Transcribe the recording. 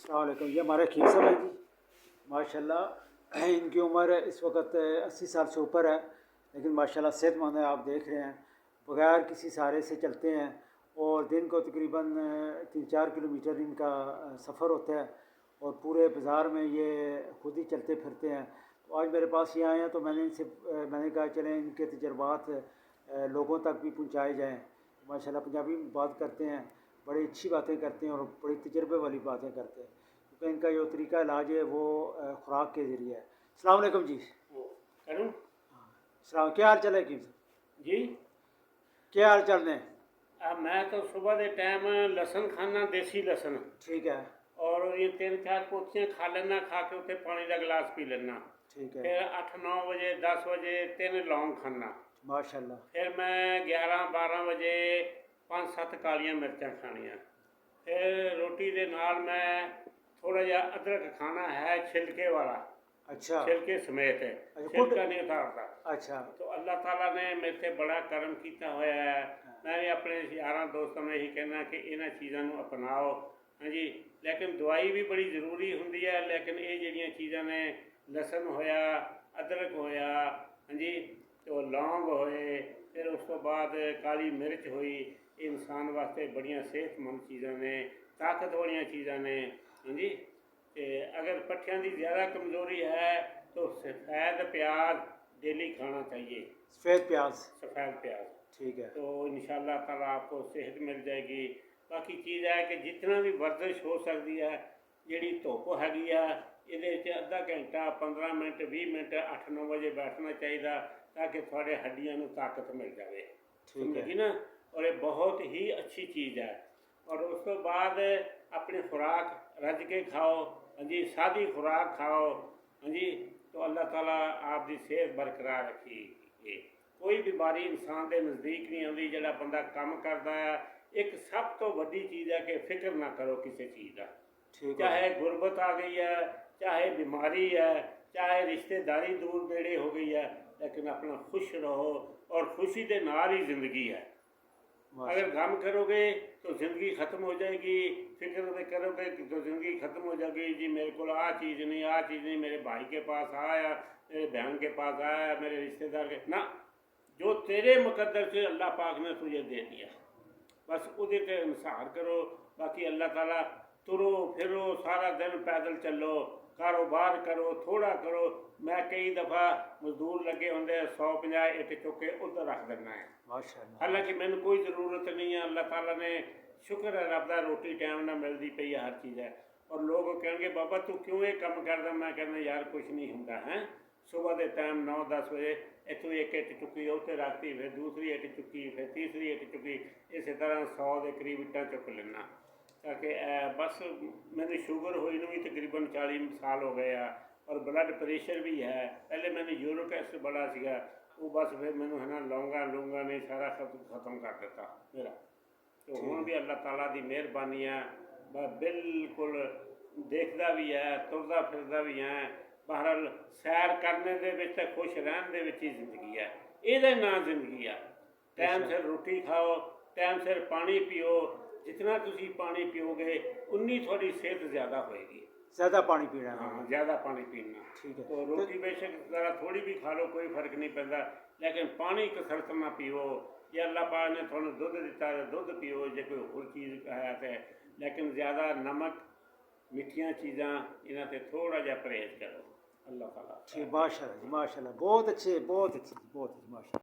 अस्सलाम वालेकुम। ये हमारे खीर साहब हैं जी, माशाल्लाह इनकी उम्र इस वक्त 80 साल से ऊपर है, लेकिन माशाल्लाह सेहतमंद है। आप देख रहे हैं बगैर किसी सहारे से चलते हैं और दिन को तकरीबन 3-4 किलोमीटर इनका सफ़र होता है और पूरे बाज़ार में ये खुद ही चलते फिरते हैं। तो आज मेरे पास ये आए हैं तो मैंने कहा चलें इनके तजर्बात लोगों तक भी पहुँचाए जाएँ। माशाल्लाह पंजाबी में बात करते हैं, बड़ी अच्छी बातें करते हैं और बड़ी तजर्बे वाली बातें करते हैं, क्योंकि इनका जो तरीका इलाज है वो खुराक के ज़रिए है। अस्सलाम वालेकुम जी। करूँ? सलाम, क्या हाल चाल है की जी क्या हाल चाल ने? मैं तो सुबह के टाइम लसन खाना, देसी लसन, ठीक है, और ये 3-4 पोथियाँ खा लेना, खा के उत्ते पानी का गिलास पी लेना। ठीक है, फिर 8-9 बजे 10 बजे 3 लौंग खाना। माशाल्लाह। फिर मैं 11-12 बजे 5-7 कालियाँ मिर्चां खानियाँ। फिर रोटी के नाल मैं थोड़ा जहा अदरक खाना है, छिलके वाला, अच्छा, छिलके समेत है, अच्छा छिलका नहीं उतारता। अच्छा, तो अल्लाह ताला ने मेरे से बड़ा करम किया होया है। मैं भी अपने यारां दोस्तों में यही कहना कि इन्हां चीज़ों को अपनाओ। हाँ जी, लेकिन दवाई भी बड़ी जरूरी होंगी है, लेकिन ये जड़ियाँ चीज़ां ने लसन होया, अदरक होया, हाँ जी, तो लौंग होए, फिर उस तो बाद काली मिर्च हुई, इंसान वास्ते बड़ियां सेहतमंद चीज़ां ने, ताकत वाली चीज़ां ने। हाँ जी, अगर पट्ठियां की ज़्यादा कमज़ोरी है तो सफ़ेद प्याज डेली खाना चाहिए। सफ़ेद प्याज, सफ़ेद प्याज, ठीक है, तो इंशाअल्लाह ताला आपको सेहत मिल जाएगी। बाकी चीज़ है कि जितना भी वर्जिश हो सकती है, जी धुप हैगी आ, ये अद्धा घंटा 15 मिनट 20 मिनट 8-9 बजे बैठना चाहिए, ताकि थोड़े हड्डियों को ताकत मिल जाए। ठीक है, समझी ना? और ये बहुत ही अच्छी चीज़ है। और उस तो बाद अपनी खुराक रज के खाओ, हाँ जी, सादी खुराक खाओ, हाँ जी, तो अल्लाह ताला आपकी सेहत बरकरार रखी। कोई बीमारी इंसान के नज़दीक नहीं आती। जो बंदा काम करता है, एक सब तो वड्डी चीज़ है कि फिक्र ना करो किसी चीज़ का। ठीक है, चाहे गुरबत आ गई है, चाहे बीमारी है, चाहे रिश्तेदारी दूर नेड़े हो गई है, लेकिन अपना खुश रहो, और खुशी के नाल ही जिंदगी है। अगर गम करोगे तो ज़िंदगी ख़त्म हो जाएगी, फिक्र करोगे तो ज़िंदगी ख़त्म हो जाएगी। जी मेरे को आ चीज़ नहीं, आ चीज़ नहीं, मेरे भाई के पास आया, मेरे बहन के पास आया, मेरे रिश्तेदार के ना, जो तेरे मुकद्दर से अल्लाह पाक ने तुझे दे दिया, बस उधर के अनुसार करो। बाकी अल्लाह ताला, तुरो फिरो, सारा दिन पैदल चलो, कारोबार करो, थोड़ा करो। मैं कई दफ़ा मजदूर लगे होंगे 100-50 इट चुक के उधर रख देना है, हालांकि मैंने कोई ज़रूरत नहीं है। अल्लाह ताला ने शुक्र है रब दा, रोटी टाइम ना मिलती पई है, हर चीज़ है। और लोग कहेंगे बाबा तू क्यों ये कम करदा? मैं कहना यार कुछ नहीं होंदा है। सुबह के टाइम 9-10 बजे इतों एक इट चुकी, उत्ते रखती, फिर दूसरी इट चुकी, फिर तीसरी इट चुकी, इस तरह 100 के करीब इट्टां चुक लेना। ताकि बस मैंने शुगर हुई भी तकरीबन 40 साल हो गए आ, और ब्लड प्रेशर भी है। पहले मैंने यूरिक एसिड बड़ा सीगा, वो बस फिर मैंने है ना लौंगा ने सारा खत्म कर दिता मेरा। तो हुण भी अल्लाह ताला की मेहरबानी है, बिल्कुल देखता भी है, तुरदा फिरदा भी है। बहरहाल सैर करने के खुश रहने ही जिंदगी है, ये ना जिंदगी है। टाइम सिर रोटी खाओ, टाइम सिर पानी पियो, जितना तुसी पानी पियोगे उन्नी थोड़ी सेहत ज़्यादा होएगी। ज़्यादा पानी पीना है। हाँ, ज़्यादा पानी पीना। ठीक है, तो रोटी बेशक ज़रा थोड़ी भी खा लो, कोई फर्क नहीं पैंदा, लेकिन पानी कसरत ना पियो। ये अल्लाह पाक ने थोड़ा दुध दिता है, दुध पियो, जो कोई होर चीज़ है तो, लेकिन ज़्यादा नमक मिठियाँ चीज़ां इन्हां ते थोड़ा जहा परहेज करो। अल्लाह ताला ठीक, माशाल्लाह, बहुत अच्छे, बहुत अच्छे, बहुत अच्छे, माशा।